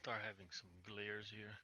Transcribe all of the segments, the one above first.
Start having some glares here.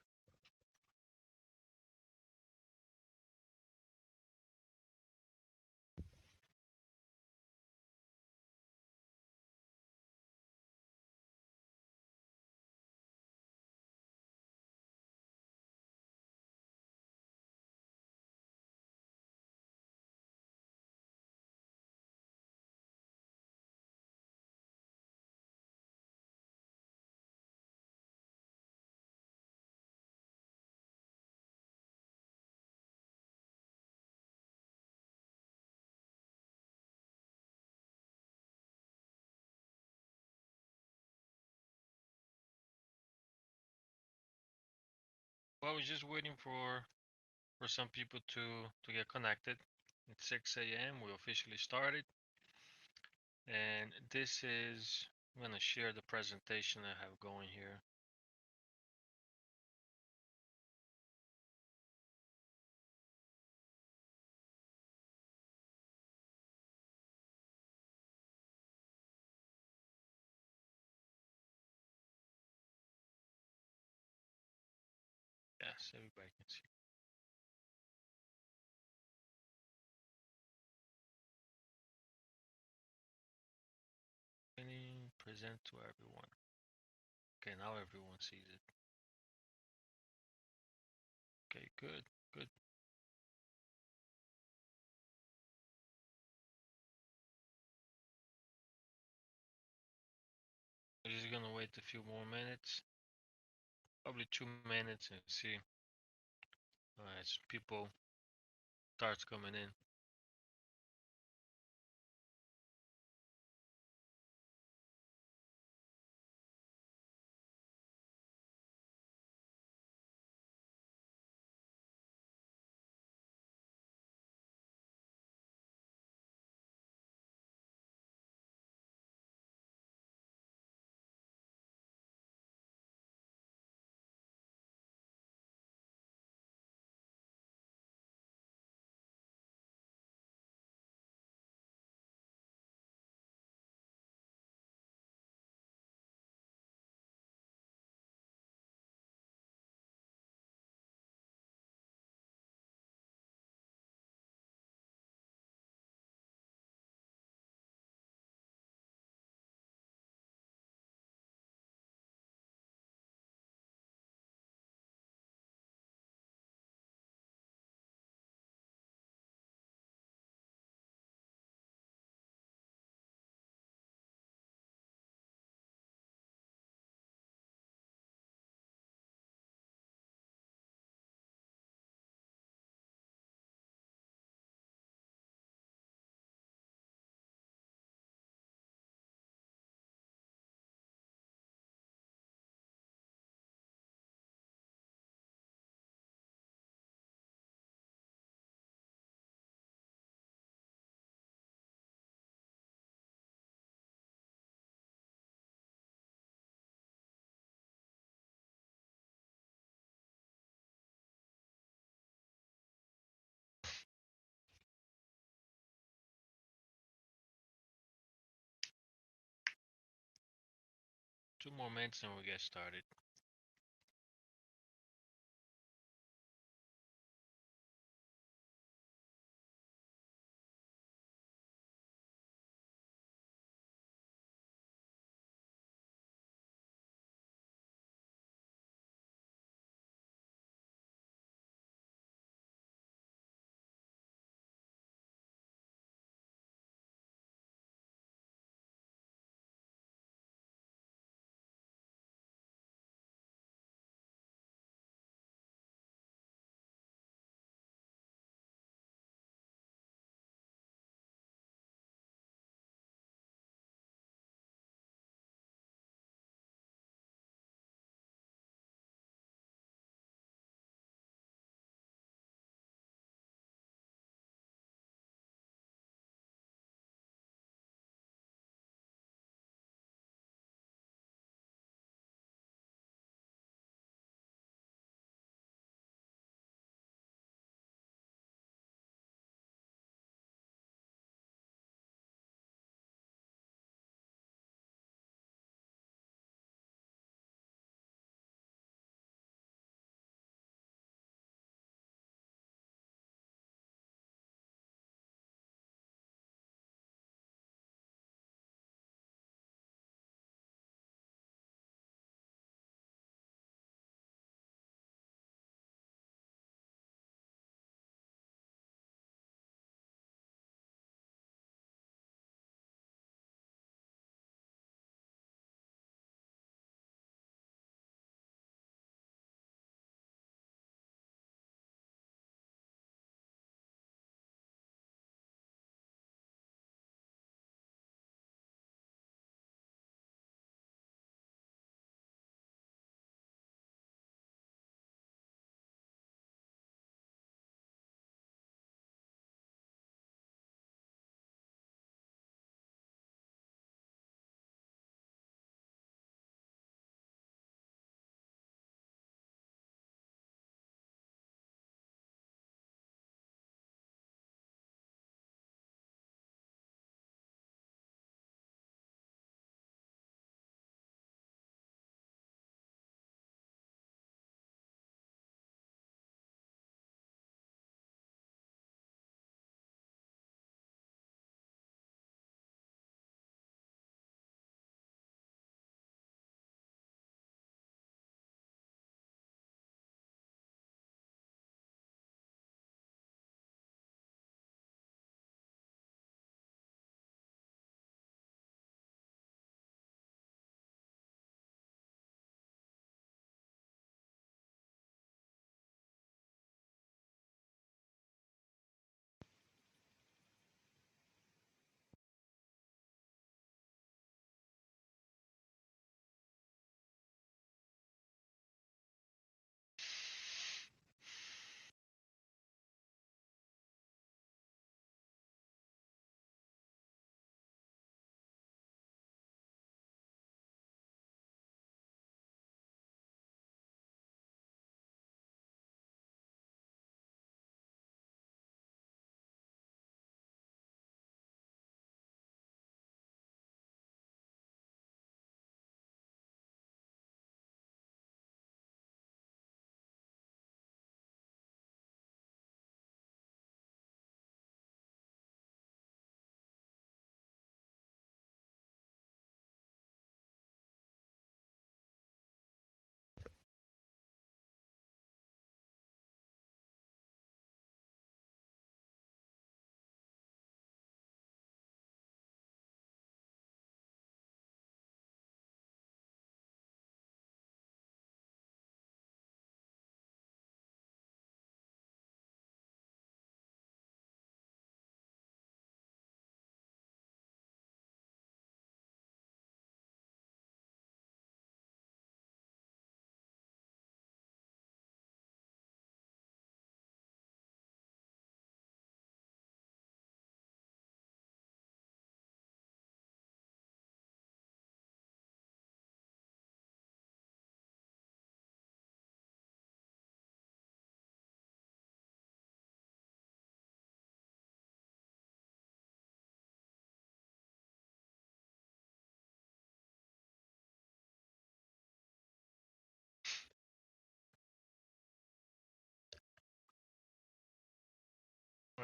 Well, we're just waiting for some people to get connected. It's 6 a.m. We officially started, and this is I'm gonna share the presentation I have going here. Yes, everybody can see. Present to everyone. Okay, now everyone sees it. Okay, good, good. We're just gonna wait a few more minutes, probably 2 minutes, and see as people starts coming in. Two more minutes and we get started.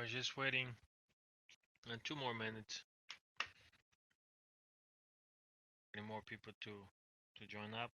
We're just waiting 2 more minutes. Any more people to join up?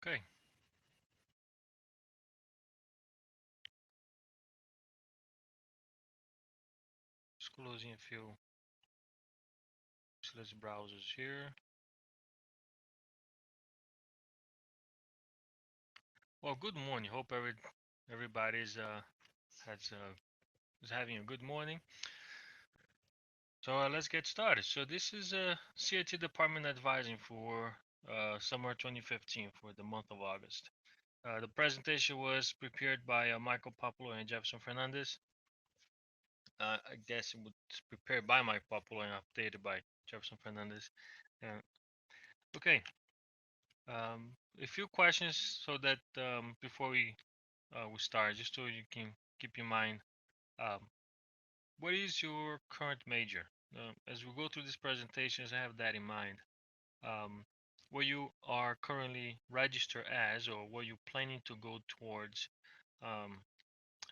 Okay. Just closing a few useless browsers here. Well, good morning. Hope everybody's has is having a good morning. So let's get started. So this is CIT Department Advising for summer 2015 for the month of August. The presentation was prepared by Michael Populo and Jefferson Fernandez. I guess it was prepared by Mike Populo and updated by Jefferson Fernandez. Uh, okay, a few questions so that before we start, just so you can keep in mind, um, what is your current major? As we go through these presentations, I have that in mind. Um, what you are currently registered as, or what you're planning to go towards, um,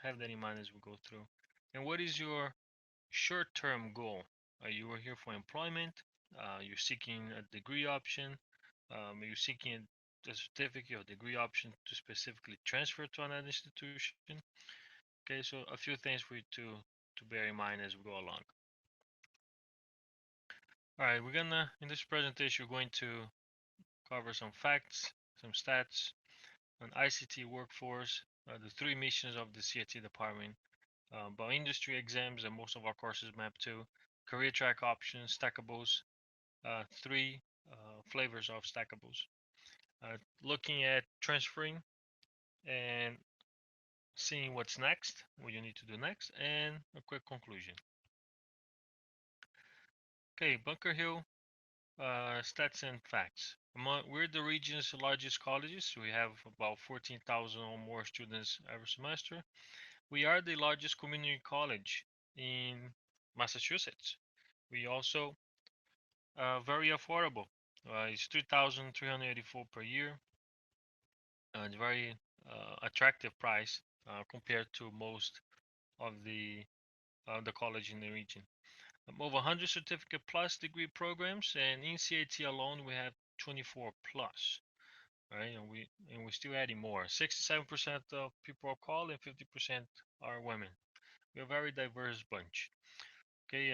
have that in mind as we go through. And what is your short-term goal? You are here for employment. You're seeking a degree option. You're seeking a certificate or degree option to specifically transfer to another institution. Okay, so a few things for you to bear in mind as we go along. All right, we're gonna in this presentation we're going to cover some facts, some stats on ICT workforce, the three missions of the CIT department, about industry exams that most of our courses map to, career track options, stackables, three flavors of stackables. Looking at transferring and seeing what's next, what you need to do next, and a quick conclusion. Okay, Bunker Hill stats and facts. We're the region's largest colleges. We have about 14,000 or more students every semester. We are the largest community college in Massachusetts. We also very affordable. It's 3,384 per year. It's very attractive price compared to most of the college in the region. Over 100 certificate plus degree programs, and in CIT alone we have 24 plus, right? And we're still adding more. 67% of people are called, and 50% are women. We're a very diverse bunch. Okay,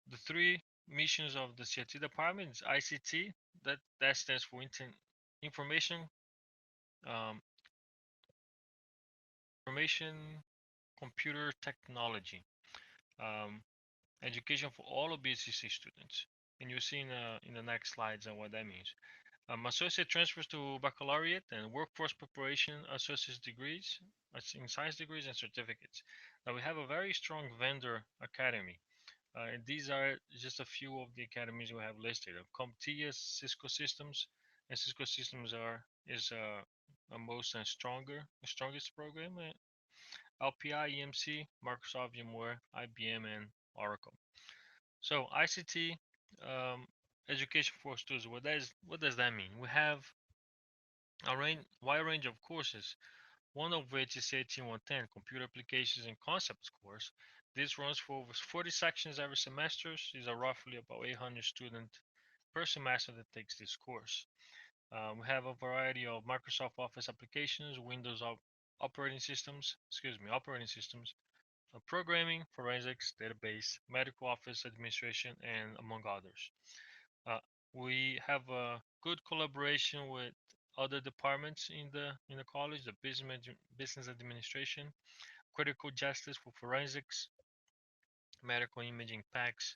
the three missions of the CIT department is ICT. That stands for information um, information computer technology. Um, education for all of BCC students, and you'll see in the next slides on what that means. Associate transfers to baccalaureate and workforce preparation associate degrees, in science degrees and certificates. Now we have a very strong vendor academy. And these are just a few of the academies we have listed. CompTIA, Cisco Systems, and Cisco Systems is a most and strongest program. LPI, EMC, Microsoft, VMware, IBM, and Oracle. So ICT education for students. What does that mean? We have a wide range of courses. One of which is CIT 110, Computer Applications and Concepts course. This runs for over 40 sections every semester. These are roughly about 800 students per semester that takes this course. We have a variety of Microsoft Office applications, Windows operating systems, programming, forensics, database, medical office administration, and among others. Uh, we have a good collaboration with other departments in the college, the business administration, critical justice for forensics, medical imaging PACS,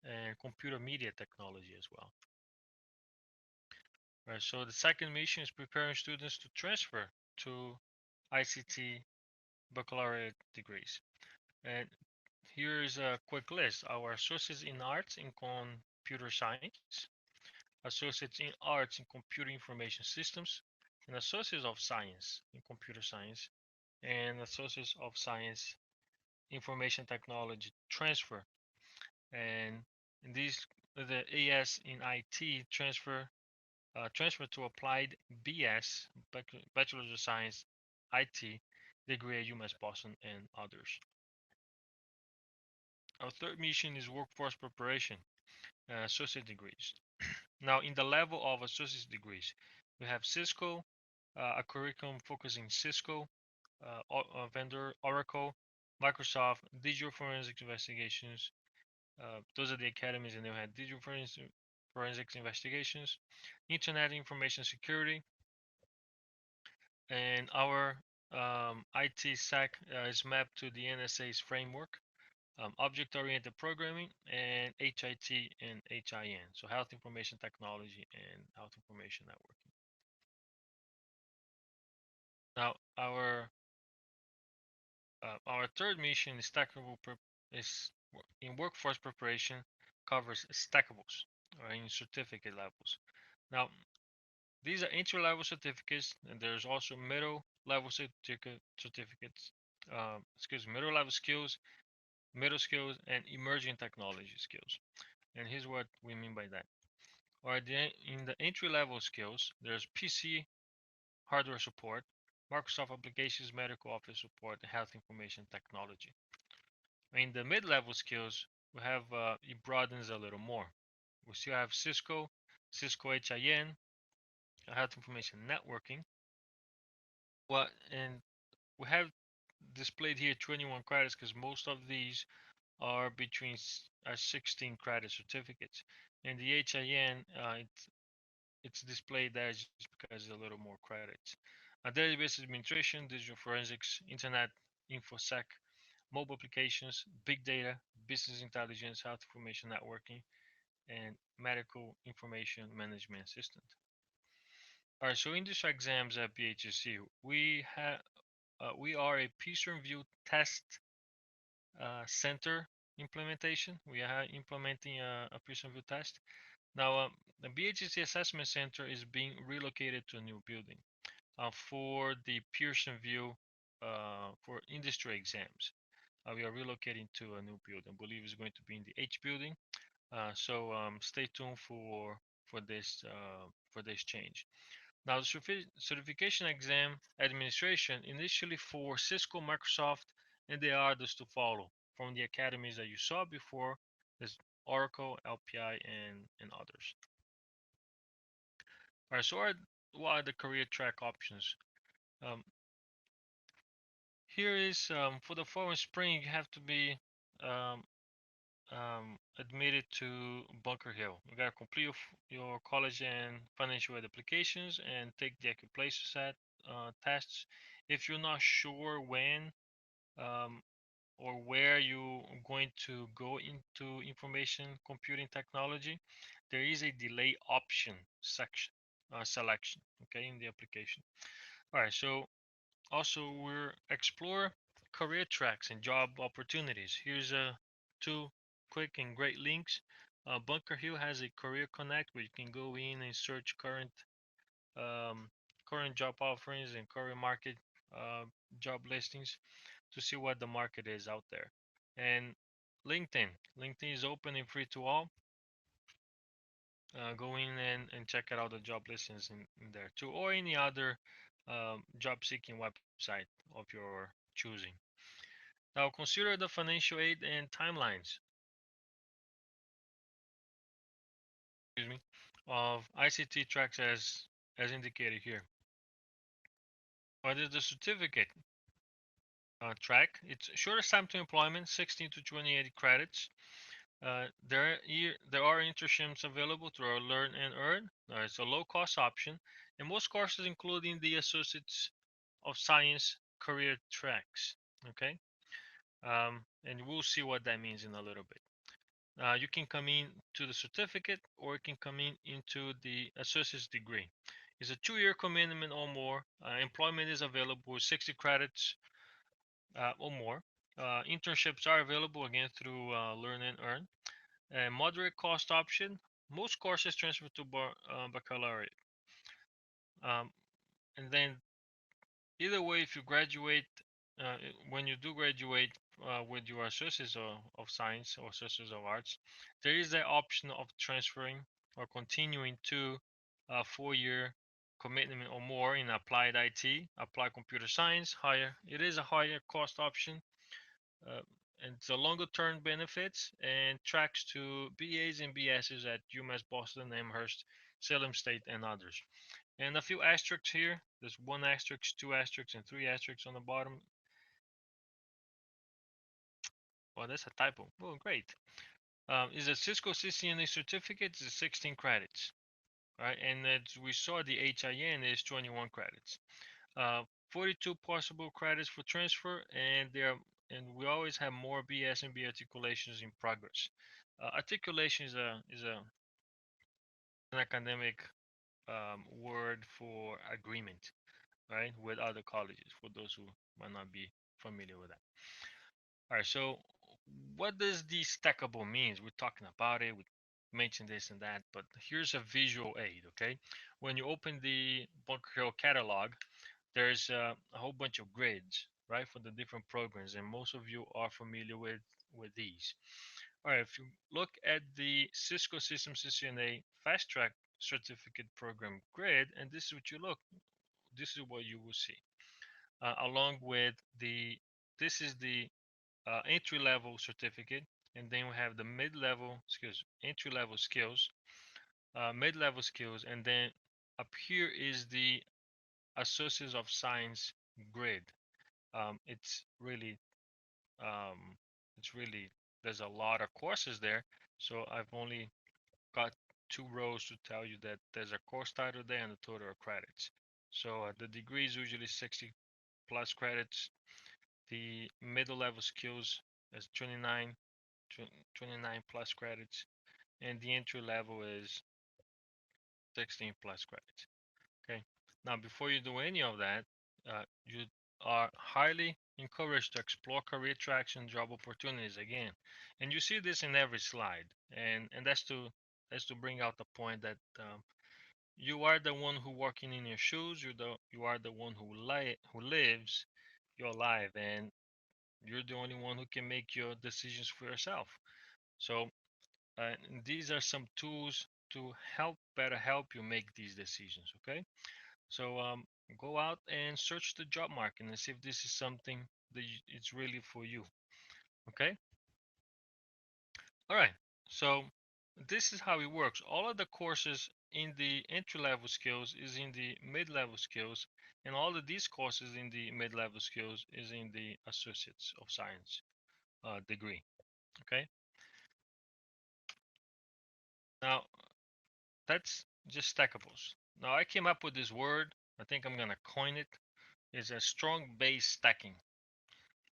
and computer media technology as well. Right, so the second mission is preparing students to transfer to ICT baccalaureate degrees. And here is a quick list. Our associates in arts in computer science, associates in arts in computer information systems, and associates of science in computer science, and associates of science information technology transfer. And in these, the AS in IT transfer to applied BS, Bachelor's of Science, IT degree at UMass Boston and others. Our third mission is workforce preparation, associate degrees. Now, in the level of associate degrees, we have Cisco, a curriculum focusing Cisco, vendor Oracle, Microsoft, digital forensics investigations. Those are the academies, and they had digital forensics investigations, internet information security, and our IT SAC is mapped to the NSA's framework, object-oriented programming, and HIT and HIN, so health information technology and health information networking. Now, our third mission is is in workforce preparation, covers stackables or in certificate levels. Now, these are entry-level certificates, and there's also middle-level certificates. Middle level skills, middle skills, and emerging technology skills. And here's what we mean by that. Or in the entry level skills, there's PC hardware support, Microsoft applications, medical office support, and health information technology. In the mid level skills, we have it broadens a little more. We still have Cisco, Cisco HIN, health information networking. And we have displayed here 21 credits because most of these are between 16 credit certificates. And the HIN, it's displayed there just because it's a little more credits. Database administration, digital forensics, internet infosec, mobile applications, big data, business intelligence, health information networking, and medical information management assistant. All right, so industry exams at BHSC, we are a peer review test center implementation. We are implementing a peer review test. Now, the BHSC Assessment Center is being relocated to a new building for the Pearson View for industry exams. We are relocating to a new building. I believe it's going to be in the H building. So stay tuned for this change. Now, the certification exam administration initially for Cisco, Microsoft, and the others to follow from the academies that you saw before. There's Oracle, LPI, and others. All right, so what are the career track options? Um, Here is for the fall and spring, you have to be um, admitted to Bunker Hill. You gotta complete your college and financial aid applications and take the AccuPlacer tests. If you're not sure when um, or where you're going to go into information computing technology, there is a delay option section. selection, okay, in the application. All right, so also we're explore career tracks and job opportunities. Here's two quick and great links. Bunker Hill has a career connect where you can go in and search um, current job offerings and current market uh, job listings to see what the market is out there. And LinkedIn. LinkedIn is open and free to all. Go in and check out all the job listings in there too, or any other job seeking website of your choosing. Now consider the financial aid and timelines, excuse me, of ICT tracks as indicated here. What is the certificate track? It's shortest time to employment, 16 to 28 credits. There are internships available through our Learn and Earn. It's a low cost option, and most courses, including the Associates of Science career tracks. Okay, and we'll see what that means in a little bit. You can come in to the certificate, or you can come in into the associate's degree. It's a 2-year commitment or more. Employment is available with 60 credits or more. Internships are available again through Learn and Earn. A moderate cost option. Most courses transfer to baccalaureate. Um, and then either way, if you graduate, uh, when you do graduate with your associates of science or associates of arts, there is the option of transferring or continuing to a 4-year commitment or more in applied IT, applied computer science. Higher, it is a higher cost option, uh, and it's a longer term benefits and tracks to BAs and BSs at UMass Boston, Amherst, Salem State, and others. And a few asterisks here. There's 1 asterisk, 2 asterisks, and 3 asterisks on the bottom. Well, that's a typo. Oh, great. Is a Cisco CCNA certificate is 16 credits, right? And as we saw, the HIN is 21 credits. 42 possible credits for transfer, and we always have more BS and B articulations in progress. Articulation is an academic word for agreement, right, with other colleges, for those who might not be familiar with that. All right, so what does the stackable means? We're talking about it, we mentioned this and that, but here's a visual aid, okay? When you open the Bunker Hill catalog, there's a whole bunch of grids, right, for the different programs, and most of you are familiar with these. All right, if you look at the Cisco Systems CCNA Fast Track Certificate Program grid, and this is what you will see, along with this is the entry level certificate, and then we have the mid level skills, entry level skills, mid level skills, and then up here is the Associates of Science grid. Um, it's really, um, it's really, there's a lot of courses there. So I've only got 2 rows to tell you that there's a course title there and the total of credits. So the degree is usually 60 plus credits. The middle level skills is 29 plus credits, and the entry level is 16 plus credits. Okay. Now, before you do any of that, you are highly encouraged to explore career tracks and job opportunities again. And you see this in every slide. And that's to bring out the point that you are the one who walking in your shoes. You are the one who lives your life, and you're the only one who can make your decisions for yourself. So these are some tools to help you make these decisions. Okay. So go out and search the job market and see if this is something that it's really for you. Okay. All right. So this is how it works. All of the courses in the entry level skills is in the mid level skills, and all of these courses in the mid level skills is in the Associates of Science degree. Okay. Now that's just stackables. Now I came up with this word. I think I'm gonna coin it. It's a strong base stacking.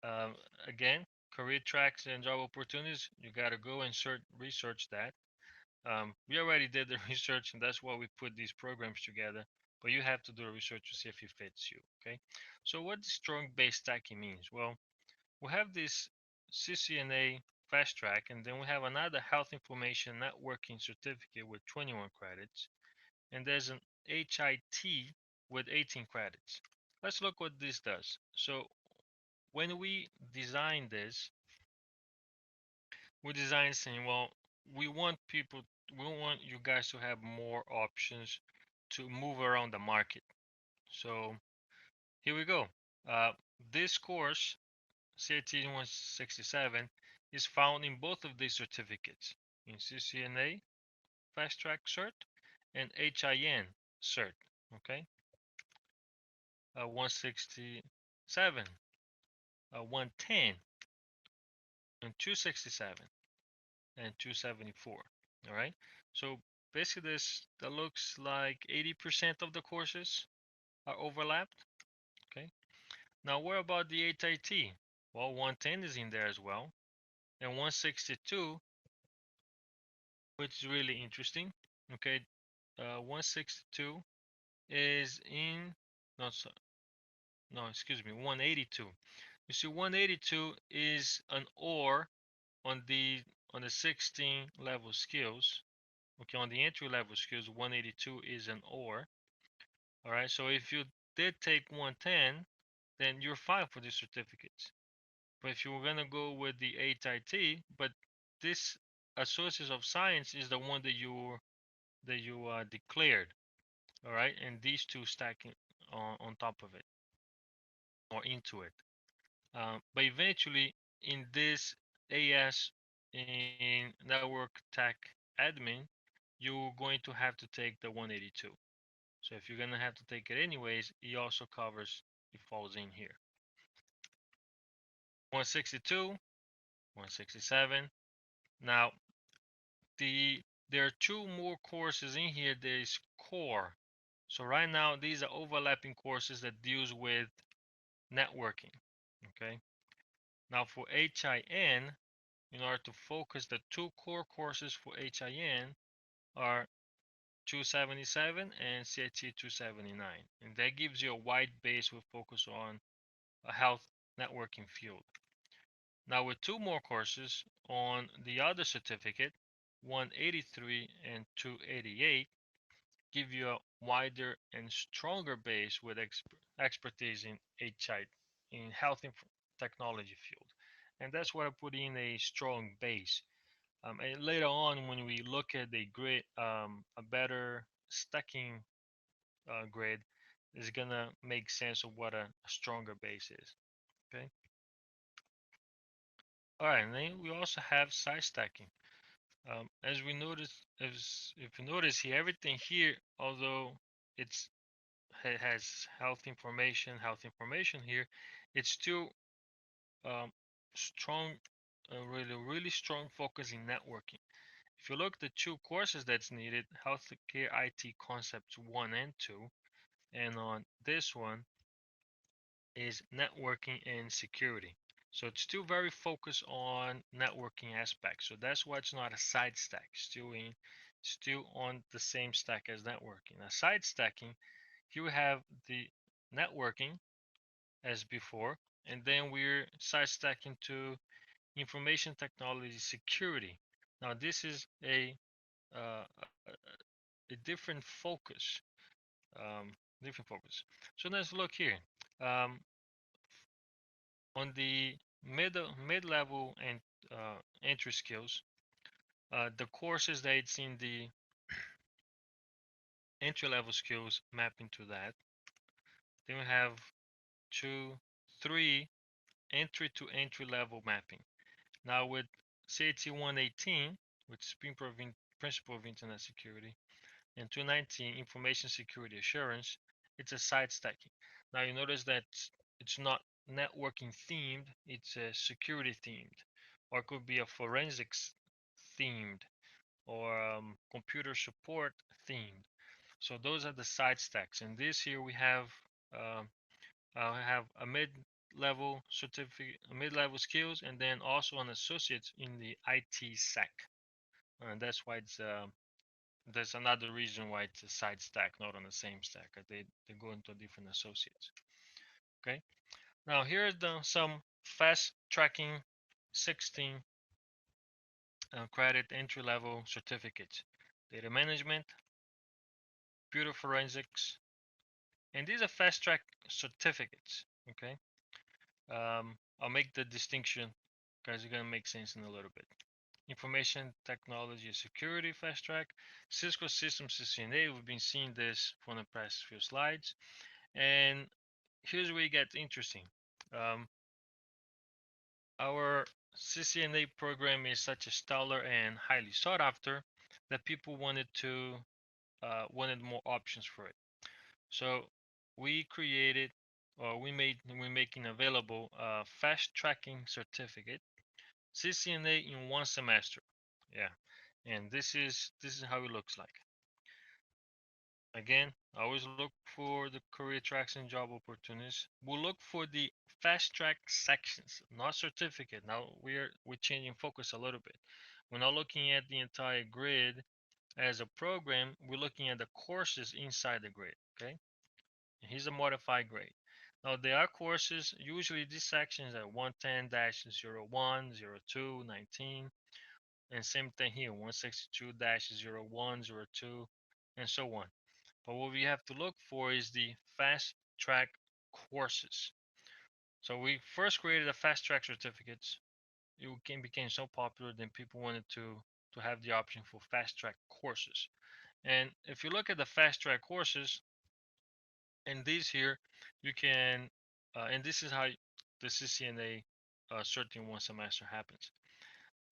Um, Again, career tracks and job opportunities, you got to go and research that. We already did the research, and that's why we put these programs together. But you have to do the research to see if it fits you. Okay. So what the strong base stacking means? Well, we have this CCNA fast track, and then we have another health information networking certificate with 21 credits, and there's an HIT with 18 credits. Let's look what this does. So when we design this, we design saying, well, we want people, we want you guys to have more options to move around the market. So here we go. Uh, this course, CIT 167, is found in both of these certificates, in CCNA Fast Track Cert and HIN Cert. Okay, 167, 110, and 267, and 274. All right. So basically, this that looks like 80% of the courses are overlapped. Okay. Now, what about the HIT? Well, 110 is in there as well, and 162, which is really interesting. Okay, 162 is in no, no, excuse me, 182. You see, 182 is an OR on the 16 level skills. Okay, on the entry level skills, 182 is an OR. All right, so if you did take 110, then you're fine for these certificates. But if you were gonna go with the HIT, but this Associates of Science is the one that you declared. All right, and these two stacking on top of it or into it. But eventually, in this AS in Network Tech Admin, you're going to have to take the 182. So if you're gonna have to take it anyways, it also covers, it falls in here. 162, 167. Now there are two more courses in here. There is core. So right now these are overlapping courses that deals with networking. Okay. Now for HIN, in order to focus, the two core courses for HIN are 277 and CIT 279, and that gives you a wide base with focus on a health networking field. Now with two more courses on the other certificate, 183 and 288, give you a wider and stronger base with expertise in HI, in health technology field. And that's what I put in a strong base. And later on, when we look at the grid, a better stacking grid is gonna make sense of what a stronger base is. Okay. All right, and then we also have side stacking. As we notice, as if you notice here, everything here, although it's has health information here, it's still strong, really strong focus in networking. If you look at the two courses that's needed, healthcare IT concepts 1 and 2, and on this one is networking and security. So it's still very focused on networking aspects. So that's why it's not a side stack, still on the same stack as networking. Now side stacking, here we have the networking as before, and then we're side stacking to information technology security. Now this is uh, a different focus, um, different focus. So let's look here. Um, on the mid-level and entry skills, the courses that it's in the entry-level skills map into that. Then we have 2, 3 entry to entry-level mapping. Now with CIT 118, which is Principle of Internet Security, and 219, Information Security Assurance, it's a side stacking. Now you notice that it's not networking themed, it's security themed, or it could be a forensics themed, or computer support themed. So those are the side stacks. And this here we uh, have a mid-level certificate, mid-level skills, and then also an associate in the IT sec. and that's why it's there's another reason why it's a side stack, not on the same stack. They go into different associates. Okay. Now here are some fast tracking 16 credit entry level certificates: data management, computer forensics, and these are fast track certificates. Okay. I'll make the distinction because it's gonna make sense in a little bit. Information technology security fast track, Cisco Systems CCNA. We've been seeing this for the past few slides, and here's where it gets interesting. Um, our CCNA program is such a stellar and highly sought after that people wanted more options for it. So we created, or we're making available a fast tracking certificate, CCNA in one semester. Yeah, and this is how it looks like. Again, always look for the career tracks and job opportunities. We'll look for the fast track sections, not certificate. Now we're changing focus a little bit. We're not looking at the entire grid as a program. We're looking at the courses inside the grid. Okay, and here's a modified grade. Now there are courses. Usually these sections are 110-01, 02, 19, and same thing here, 162-01, 02, and so on. But what we have to look for is the fast track courses. So we first created a fast track certificates. Became so popular that people wanted to have the option for fast track courses. And if you look at the fast track courses, and these here, you can, and this is how the CCNA cert in one semester happens.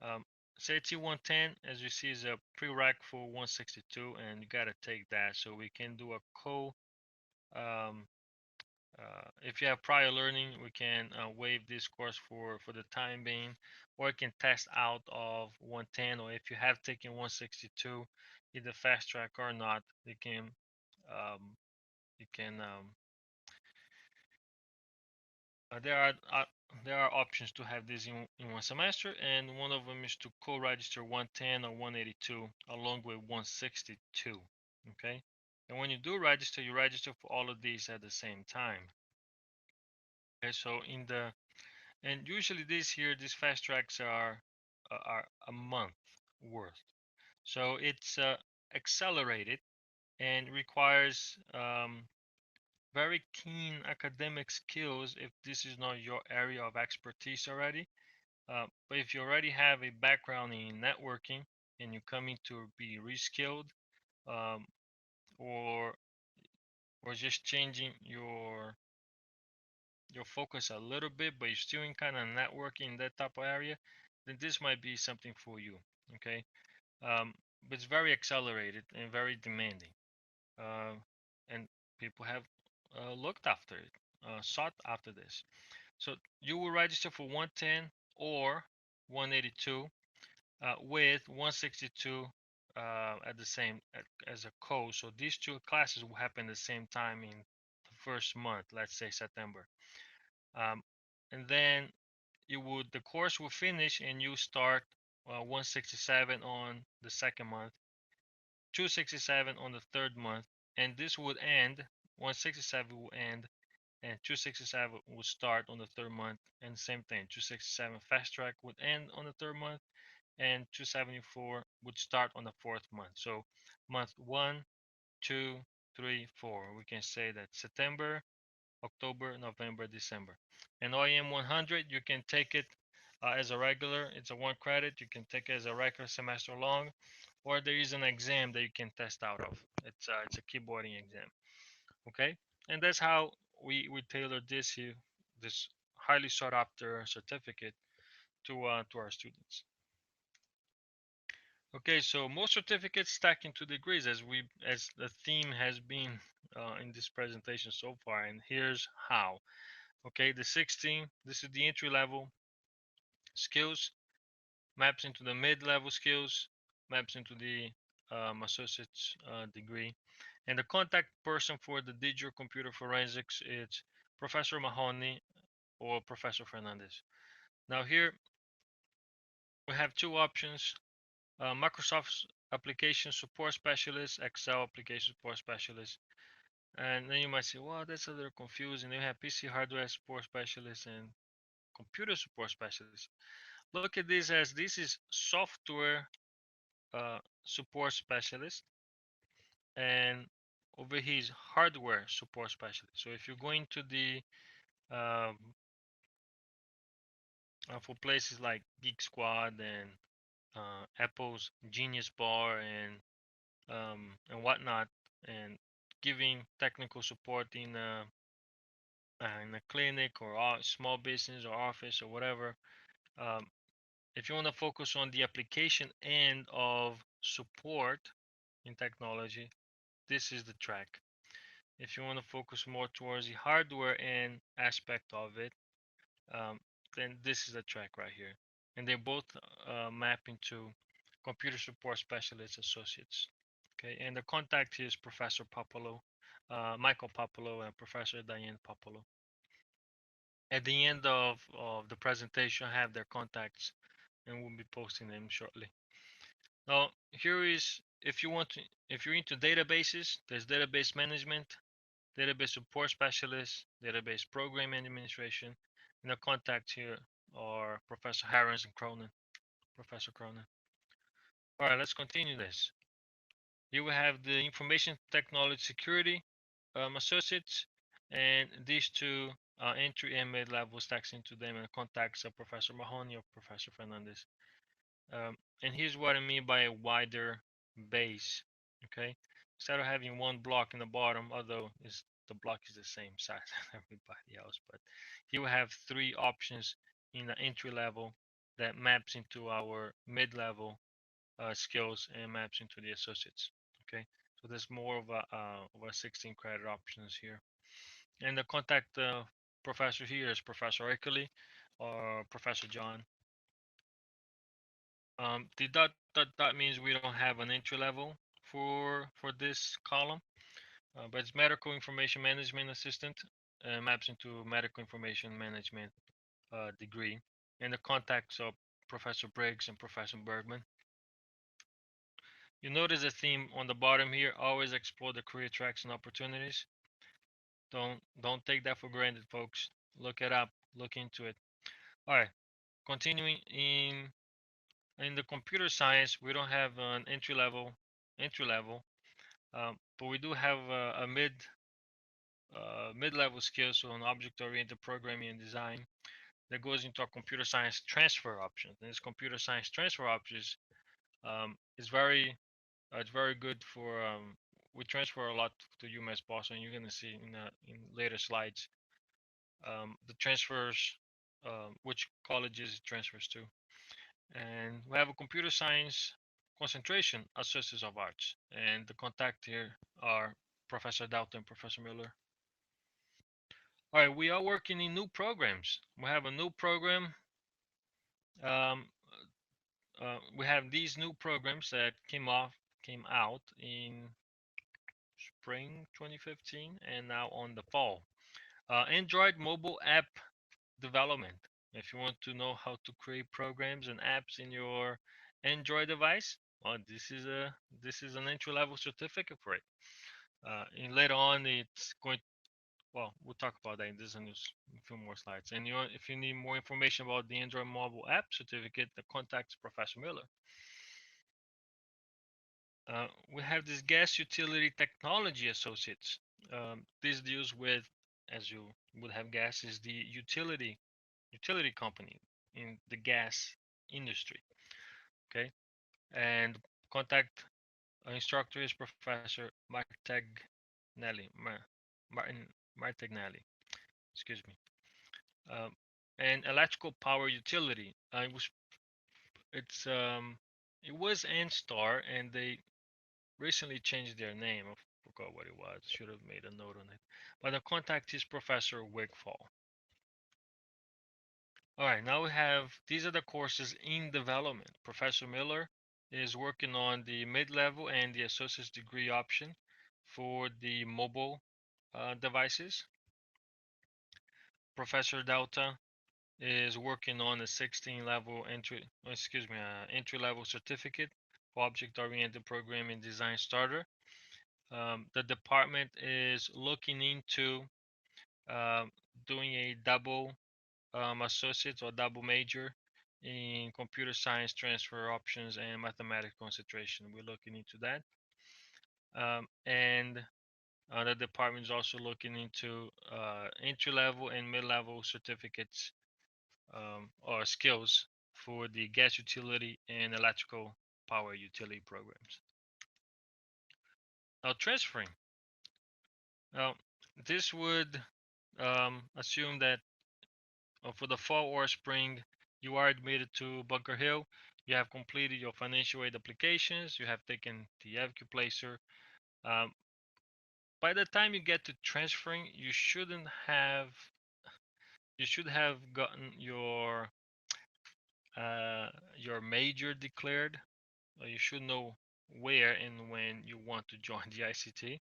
Um, CIT 110, as you see, is a prereq for 162, and you gotta take that. So we can do a um, if you have prior learning, we can waive this course for the time being, or you can test out of 110, or if you have taken 162, either fast track or not, um, you can there are options to have this in one semester, and one of them is to co-register 110 or 182 along with 162. Okay, and when you do register, you register for all of these at the same time. Okay, so in the and usually these fast tracks are a month worth. So it's accelerated and requires very keen academic skills if this is not your area of expertise already. But if you already have a background in networking and you're coming to be reskilled, um, or just changing your focus a little bit, but you're still in kind of networking in that type of area, then this might be something for you. Okay, but it's very accelerated and very demanding, uh, and people have looked after it, sought after this. So you will register for 110 or 182 with 162 at the same as a co. So these two classes will happen at the same time in the first month, let's say September. Um, and then the course will finish and you start 167 on the second month, 267 on the third month, and this would end, 167 will end, and 267 will start on the third month, and same thing, 267 fast track would end on the third month, and 274 would start on the fourth month. So month 1, 2, 3, 4, we can say that September, October, November, December. And OEM 100, you can take it as a regular. It's a 1 credit. You can take it as a regular semester long, or there is an exam that you can test out of. It's a keyboarding exam. Okay, and that's how we tailor this here, this highly sought after certificate to our students. Okay, so most certificates stack into degrees as the theme has been in this presentation so far, and here's how. Okay, the 16, this is the entry level skills, maps into the mid-level skills, maps into the associate's degree. And the contact person for the digital computer forensics is Professor Mahoney or Professor Fernandez. Now here we have two options. Microsoft application support specialist, Excel application support specialist. And then you might say, well, that's a little confusing. They have PC hardware support specialist and computer support specialist. Look at this is software support specialist, and over here is hardware support specialist. So if you're going to the um, for places like Geek Squad and Apple's Genius Bar and whatnot, and giving technical support in a clinic or small business or office or whatever. Um, if you want to focus on the application end of support in technology, this is the track. If you want to focus more towards the hardware end aspect of it, um, then this is the track right here. And they both map into computer support specialist associates. Okay, and the contact is Professor Popolo, Michael Popolo, and Professor Diane Popolo. At the end of the presentation, I have their contacts, and we'll be posting them shortly. Now, here is if you're into databases, there's database management, database support specialist, database program administration, and the contacts here are Professor Harris and Cronin, Professor Cronin. All right, let's continue this. Here we have the information technology security associates, and these two entry and mid-level stacks into them and contacts of Professor Mahoney or Professor Fernandez. And here's what I mean by a wider base. Okay, instead of having one block in the bottom, although the block is the same size as everybody else, but here we have three options in the entry level that maps into our mid-level skills and maps into the associates. Okay, so there's more of a 16 credit options here. And the contact professor here is Professor Eckerly or Professor John. That means we don't have an entry level for this column, but it's medical information management assistant, maps into medical information management degree, and the contacts of Professor Briggs and Professor Bergman. You notice a theme on the bottom here: always explore the career tracks and opportunities. Don't take that for granted, folks. Look it up, look into it. All right, continuing in the computer science, we don't have an entry level, but we do have a mid-level skills, so an object-oriented programming and design that goes into our computer science transfer options. And this computer science transfer options is very it's very good for we transfer a lot to UMass Boston. You're gonna see in later slides the transfers, which colleges it transfers to. And we have a computer science concentration associates of arts, and the contact here are Professor Doughton and Professor Miller. All right, we are working in new programs. We have a new program. Um, we have these new programs that came out in spring 2015 and now on the fall. Android mobile app development. If you want to know how to create programs and apps in your Android device, well, this is an entry level certificate for it. And later on, it's going. Well, we'll talk about that in this and a few more slides. And if you need more information about the Android mobile app certificate, the contact Professor Miller. We have this gas utility technology associates. This deals with, as you would have guessed, is the utility company in the gas industry. Okay, and contact instructor is Professor Martin Martignelli. Excuse me. Um, and electrical power utility. It was Anstar, and they recently changed their name. I forgot what it was. Should have made a note on it. But the contact is Professor Wigfall. All right, now we have, these are the courses in development. Professor Miller is working on the mid-level and the associate's degree option for the mobile devices. Professor Delta is working on a 16 level entry level certificate Object-Oriented Programming Design Starter. The department is looking into um, doing a double associate or double major in computer science transfer options and mathematics concentration. We're looking into that. And the department is also looking into entry-level and mid-level certificates or skills for the gas utility and electrical power utility programs. Now, transferring. Now, this would assume that for the fall or spring, you are admitted to Bunker Hill. You have completed your financial aid applications. You have taken the AccuPlacer. Um, by the time you get to transferring, you should have gotten your major declared. You should know where and when you want to join the ICT.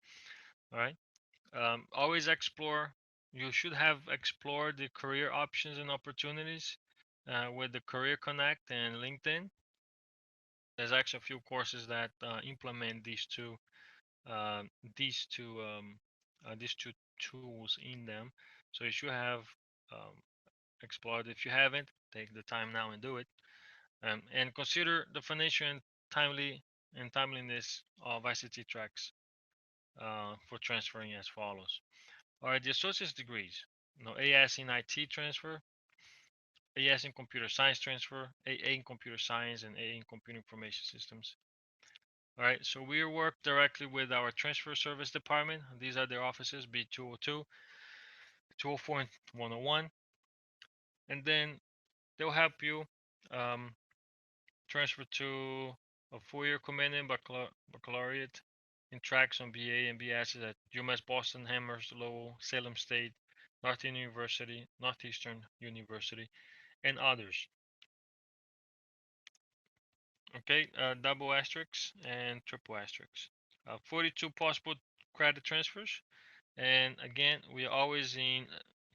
All right. Always explore. You should have explored the career options and opportunities with the Career Connect and LinkedIn. There's actually a few courses that implement uh, these two these two tools in them. So you should have um, explored. If you haven't, take the time now and do it. And consider the financial and timeliness of ICT tracks for transferring as follows. All right, the associate's degrees. AS in IT transfer, AS in computer science transfer, AA in computer science, and AA in computer information systems. All right, so we work directly with our transfer service department. These are their offices, B202, 204, and 101. And then they'll help you um, transfer to a four-year commanding baccalaureate in tracks on BA and BS at UMass Boston, Amherst, Lowell, Salem State, Northeastern University, and others. Okay, double asterisks and triple asterisks. 42 possible credit transfers. And again, we are always in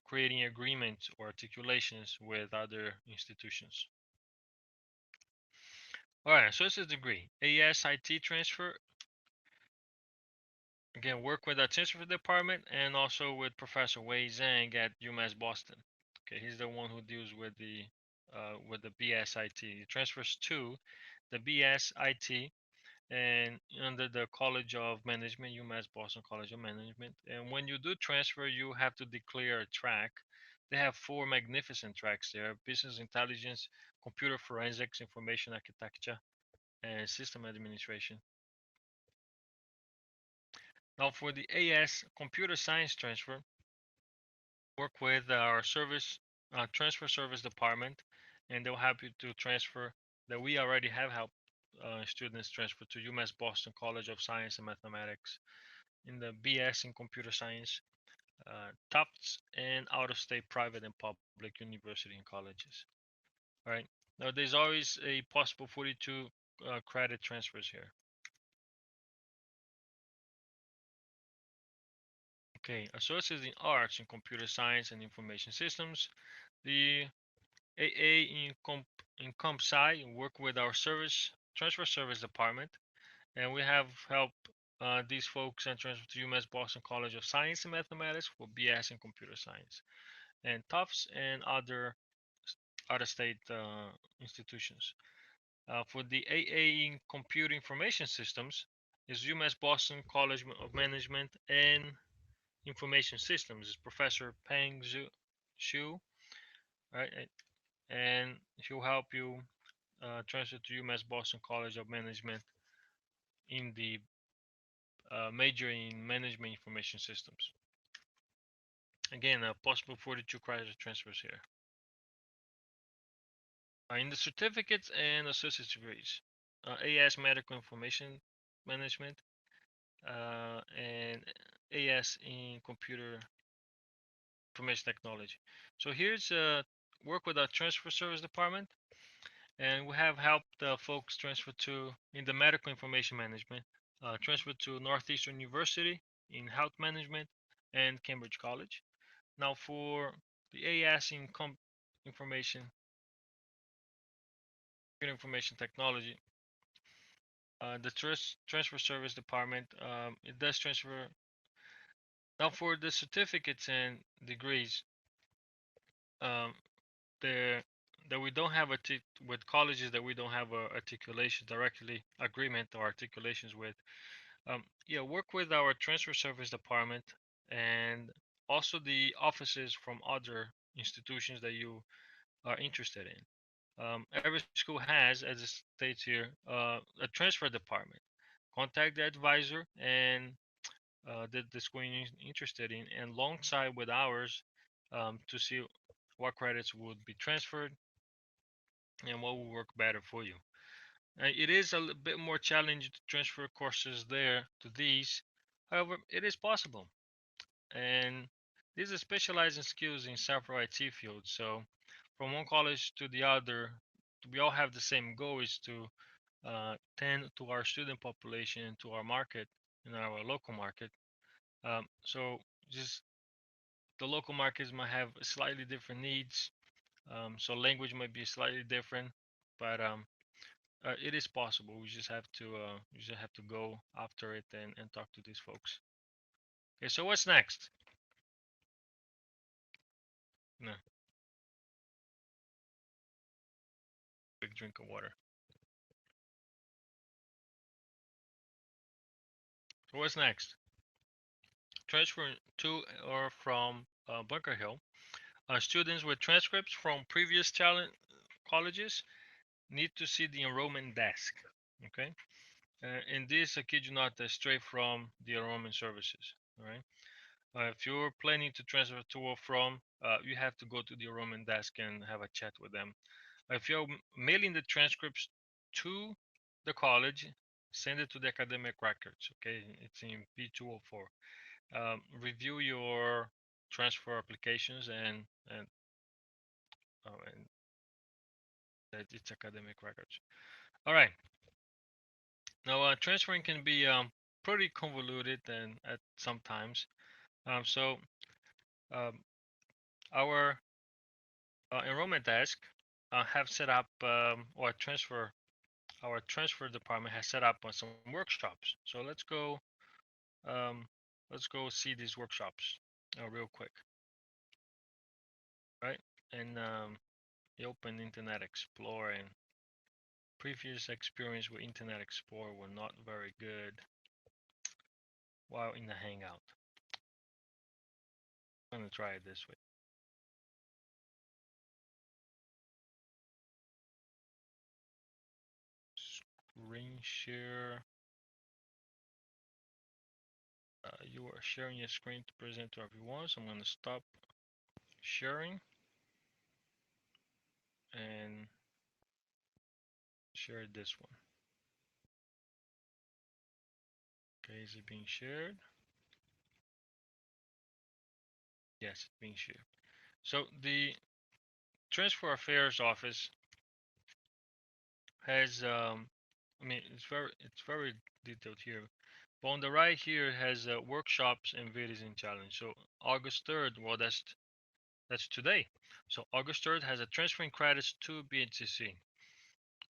creating agreements or articulations with other institutions. All right, associate's degree, AS IT transfer. Again, work with our transfer department and also with Professor Wei Zhang at UMass Boston. Okay, he's the one who deals with the BSIT. He transfers to the BSIT and under the College of Management, UMass Boston College of Management. And when you do transfer, you have to declare a track. They have four magnificent tracks there: business intelligence, computer forensics, information architecture, and system administration. Now for the AS computer science transfer, work with our transfer service department, and they'll help you to transfer that we already have helped students transfer to UMass Boston College of Science and Mathematics in the BS in computer science, Tufts, and out-of-state private and public university and colleges. All right. Now there's always a possible 42 credit transfers here. Okay, associates in arts in computer science and information systems. The AA in Comp Sci work with our transfer service department, and we have helped these folks and transfer to UMass Boston College of Science and Mathematics for BS in computer science, and Tufts and other out-of-state institutions. For the AA in computer information systems is UMass Boston College of Management and Information Systems. Is Professor Peng Xu, right? And he'll help you transfer to UMass Boston College of Management in the major in Management Information Systems. Again, possible 42 credit transfers here. In the certificates and associate degrees, AS Medical Information Management and AS in Computer Information Technology. So here's work with our transfer service department, and we have helped folks transfer to in the medical information management, transfer to Northeastern University in health management and Cambridge College. Now for the AS in information technology, the transfer service department, it does transfer. Now for the certificates and degrees, um, there that we don't have with colleges that we don't have a articulation directly agreement or articulations with. Yeah, work with our transfer service department and also the offices from other institutions that you are interested in. Every school has, as it states here, a transfer department. Contact the advisor and the school you're interested in, and alongside with ours to see what credits would be transferred and what will work better for you. It is a little bit more challenging to transfer courses there to these. However, it is possible. And these are specializing skills in several IT fields. So from one college to the other, we all have the same goal is to tend to our student population and to our market in our local market. So just the local markets might have slightly different needs. So language might be slightly different, but it is possible. We just have to go after it and talk to these folks. Okay, so what's next? No, big drink of water. So what's next? Transfer to or from Bunker Hill. Students with transcripts from previous talent colleges need to see the enrollment desk. Okay, and this, I kid you not, straight from the enrollment services. All right. If you're planning to transfer to or from, you have to go to the enrollment desk and have a chat with them. If you're mailing the transcripts to the college, send it to the academic records. Okay, it's in P204. Review your transfer applications and that it's academic records. All right. Now, transferring can be pretty convoluted and at sometimes. So um, our enrollment desk have set up or transfer our transfer department has set up some workshops. So um, let's go see these workshops real quick, right? And you open Internet Explorer, and previous experience with Internet Explorer were not very good while in the Hangout. I'm gonna try it this way. Screen share. You are sharing your screen to present to everyone. So I'm gonna stop sharing and share this one. Okay, is it being shared? Yes, it's being shared. So the Transfer Affairs Office has, I mean, it's very detailed here. But on the right here it has workshops and videos in challenge. So August 3rd, well, that's today. So August 3rd has a transferring credits to BNCC,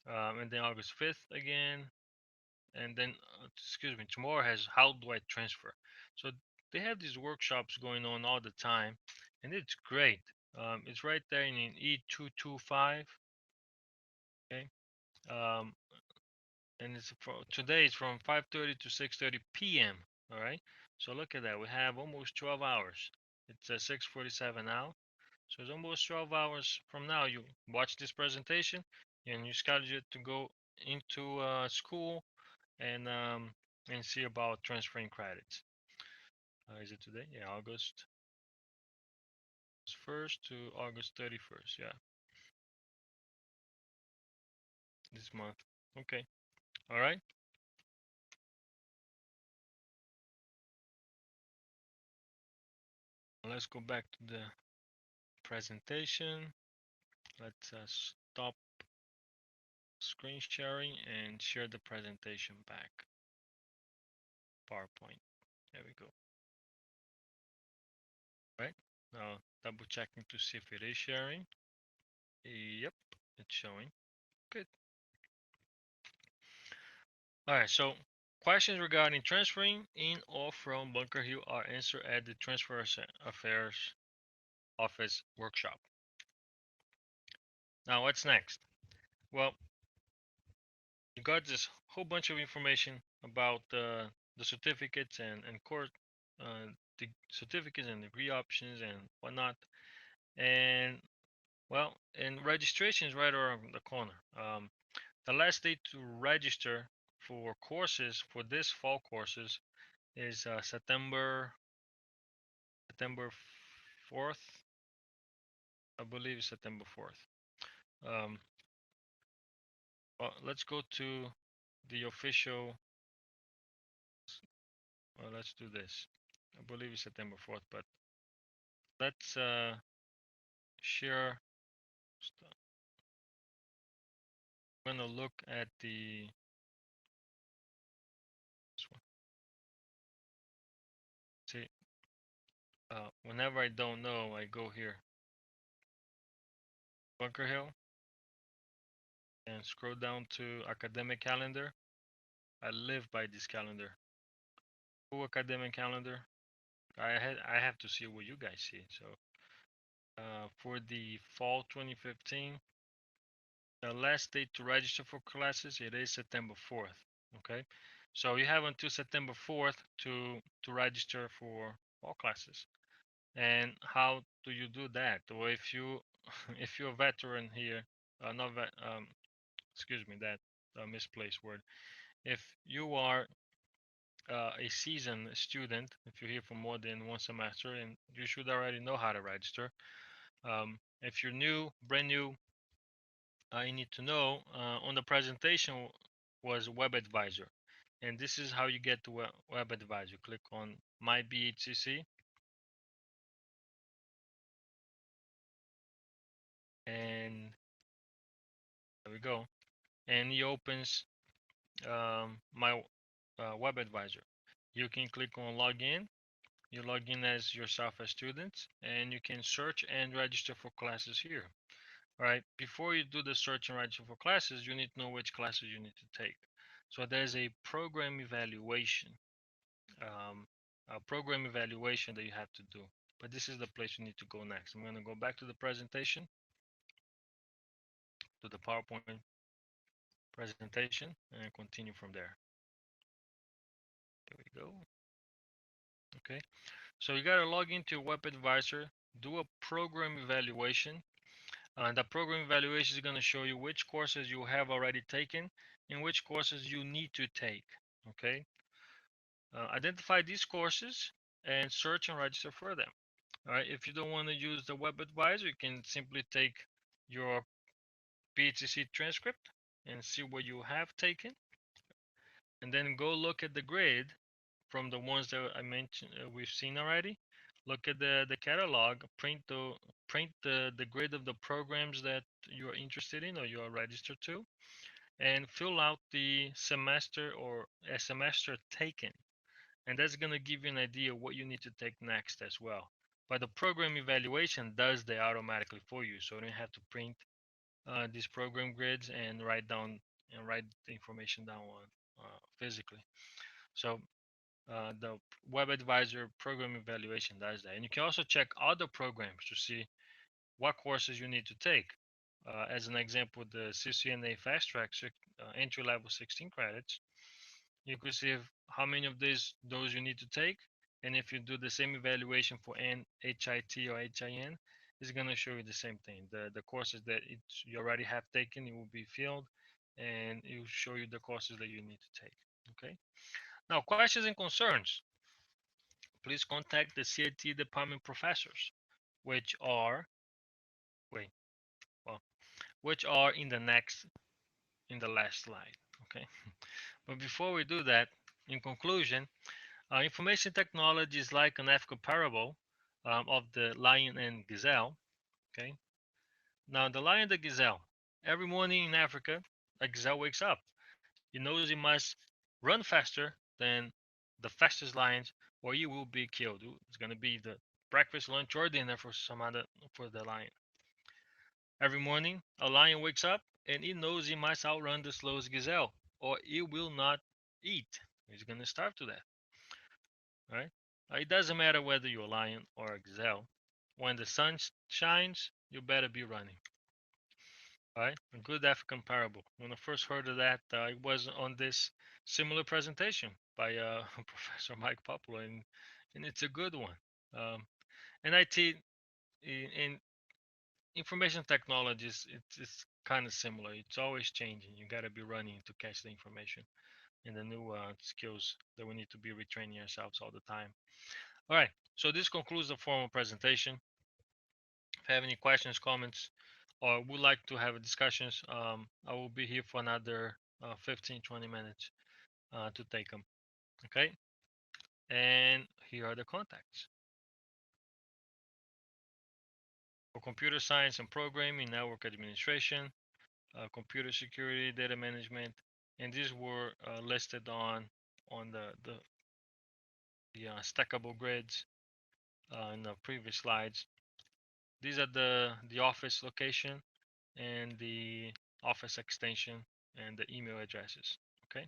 and then August 5th again, and then excuse me, tomorrow has how do I transfer. So they have these workshops going on all the time, and it's great. It's right there in E225. Okay. Um, and it's for today it's from 5:30 to 6:30 p.m. All right. So look at that. We have almost 12 hours. It's 6:47 now. So it's almost 12 hours from now. You watch this presentation and you schedule it to go into school and see about transferring credits. Is it today? Yeah, August 1st to August 31st. Yeah, this month. Okay. All right. Let's go back to the presentation. Let's stop screen sharing and share the presentation back. PowerPoint. There we go. Right. Now double checking to see if it is sharing. Yep, it's showing. Good. All right, so questions regarding transferring in or from Bunker Hill are answered at the Transfer Affairs Office workshop. Now, what's next? Well, you got this whole bunch of information about the certificates and course, the certificates and degree options and whatnot. And well, and registration is right around the corner. The last date to register for courses for this fall courses is September 4th. I believe it's September 4th. Um, well, let's go to the official. Well, let's do this. I believe it's September 4th, but let's share. I'm gonna look at this one. See, whenever I don't know, I go here, Bunker Hill, and scroll down to academic calendar. I live by this calendar. Full academic calendar. I have to see what you guys see. So for the fall 2015, the last date to register for classes, it is September 4th. Okay, so you have until September 4th to register for all classes. And how do you do that? Well, if you if you're a veteran here, not vet, excuse me, that misplaced word. If you are a seasoned student, if you're here for more than one semester, and you should already know how to register. If you're new, brand new, you need to know on the presentation was Web Advisor. And this is how you get to Web Advisor. Click on My BHCC, and there we go. And he opens my Web Advisor. You can click on Login. You log in as yourself as students, and you can search and register for classes here. All right. Before you do the search and register for classes, you need to know which classes you need to take. So there's a program evaluation, um, a program evaluation that you have to do. But this is the place you need to go next. I'm going to go back to the presentation, to the PowerPoint presentation, and continue from there. There we go. Okay. So you got to log into Web Advisor, do a program evaluation. And the program evaluation is going to show you which courses you have already taken and which courses you need to take. Okay. Identify these courses and search and register for them. All right. If you don't want to use the Web Advisor, you can simply take your PHCC transcript and see what you have taken, and then go look at the grid from the ones that I mentioned we've seen already. Look at the catalog, print the grid of the programs that you're interested in or you are registered to, and fill out the semester or a semester taken. And that's going to give you an idea what you need to take next as well. But the program evaluation does that automatically for you, so you don't have to print these program grids and write the information down physically. So the Web Advisor program evaluation does that. And you can also check other programs to see what courses you need to take. As an example, the CCNA Fast Track entry level 16 credits. You could see how many of those you need to take. And if you do the same evaluation for HIT or HIN, it's going to show you the same thing. The courses that you already have taken, it will be filled, and it will show you the courses that you need to take. Okay. Now, questions and concerns, please contact the CIT department professors, which are, wait, well, which are in the last slide. Okay. But before we do that, in conclusion, information technology is like an ethical parable of the lion and gazelle. Okay. Now, the lion and the gazelle. Every morning in Africa, a gazelle wakes up. He knows he must run faster than the fastest lions, or he will be killed. It's gonna be the breakfast, lunch, or dinner for the lion. Every morning, a lion wakes up and he knows he must outrun the slowest gazelle, or he will not eat. He's gonna starve to death, right? It doesn't matter whether you're lion or gazelle. When the sun shines, you better be running. Right? A good African parable. When I first heard of that, it was on this similar presentation by Professor Mike Poplar, and it's a good one. And IT in information technologies, it's kind of similar. It's always changing. You got to be running to catch the information and the new skills that we need to be retraining ourselves all the time. All right. So this concludes the formal presentation. If you have any questions, comments, or would like to have discussions, I will be here for another 15, 20 minutes to take them. Okay. And here are the contacts. For computer science and programming, network administration, computer security, data management, and these were listed on the stackable grids in the previous slides. These are the office location and the office extension and the email addresses. Okay.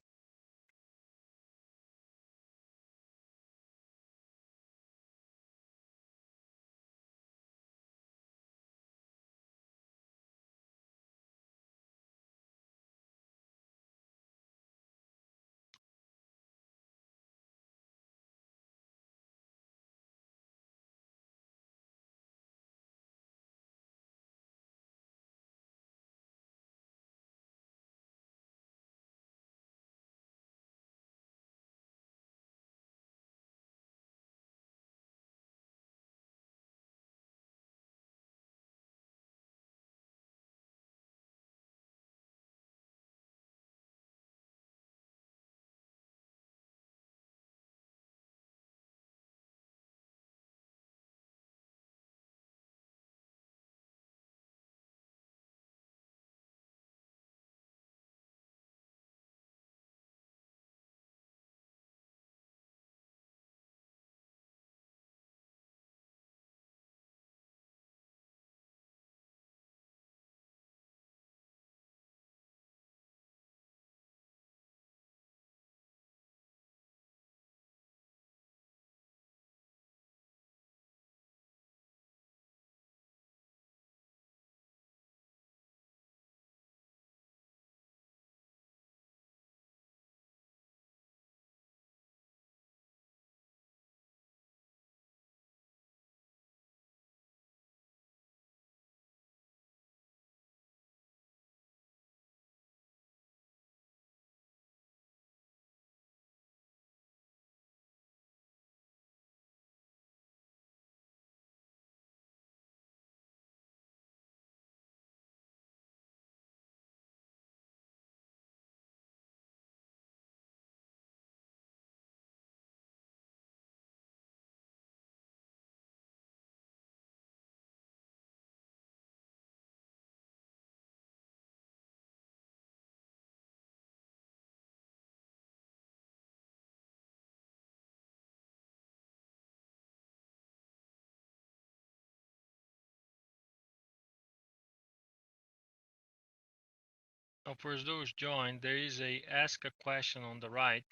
Now, for those joined, there is a ask a question on the right.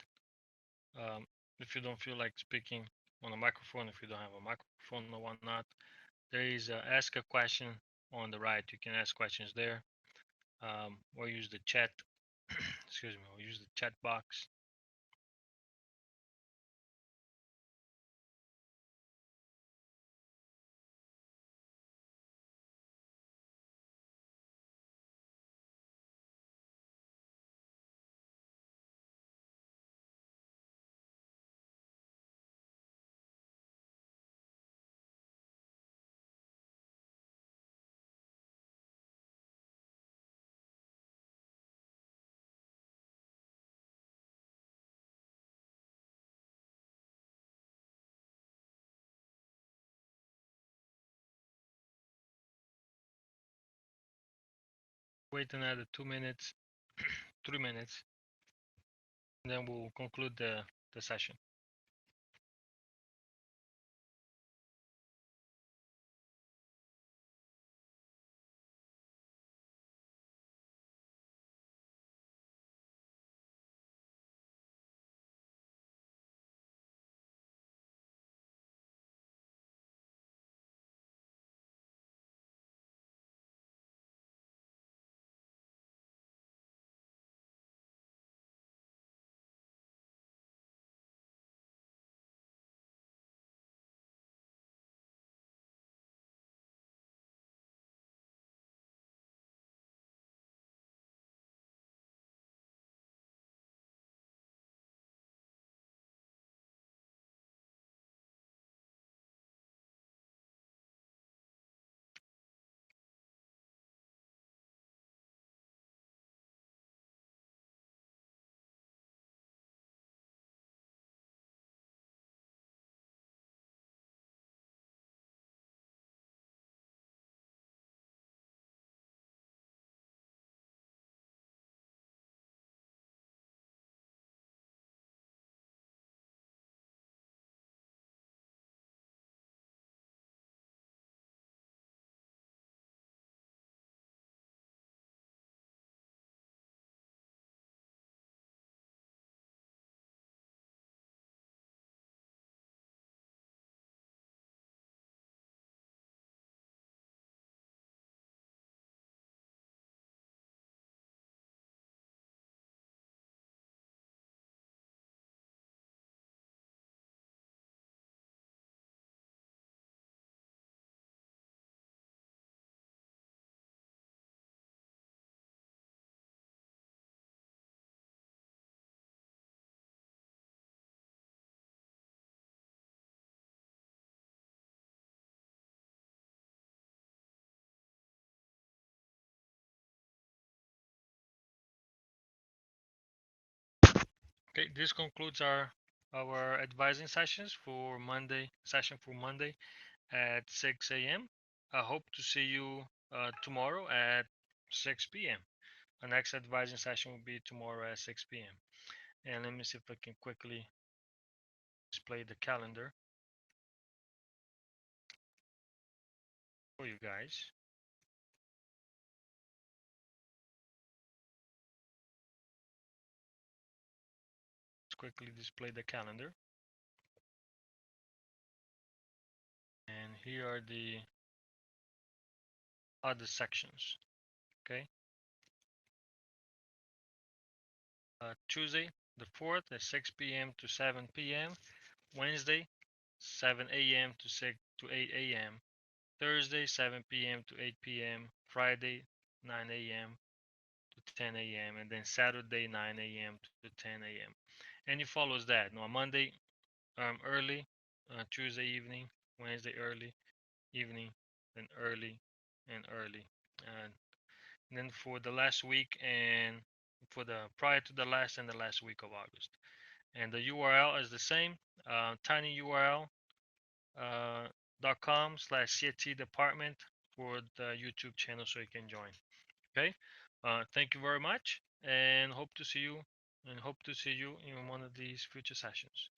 If you don't feel like speaking on a microphone, if you don't have a microphone or whatnot, there is a ask a question on the right. You can ask questions there, or use the chat. Excuse me, or use the chat box. Wait another 2 minutes, 3 minutes, and then we'll conclude the session. Okay, this concludes our advising sessions for Monday at 6 a.m. I hope to see you tomorrow at 6 p.m. Our next advising session will be tomorrow at 6 p.m. And let me see if I can quickly display the calendar for you guys. Let's quickly display the calendar. And here are the other sections. Okay. Tuesday, the 4th at 6 p.m. to 7 p.m. Wednesday, 7 a.m. to 8 a.m. Thursday, 7 p.m. to 8 p.m. Friday, 9 a.m. to 10 a.m. And then Saturday, 9 a.m. to 10 a.m. And it follows that. No, Monday, early, Tuesday evening, Wednesday early, evening, then early and early. And then for the last week and for the prior to the last and the last week of August. And the URL is the same, tinyurl .com/CIT department for the YouTube channel so you can join. Okay. Thank you very much and hope to see you in one of these future sessions.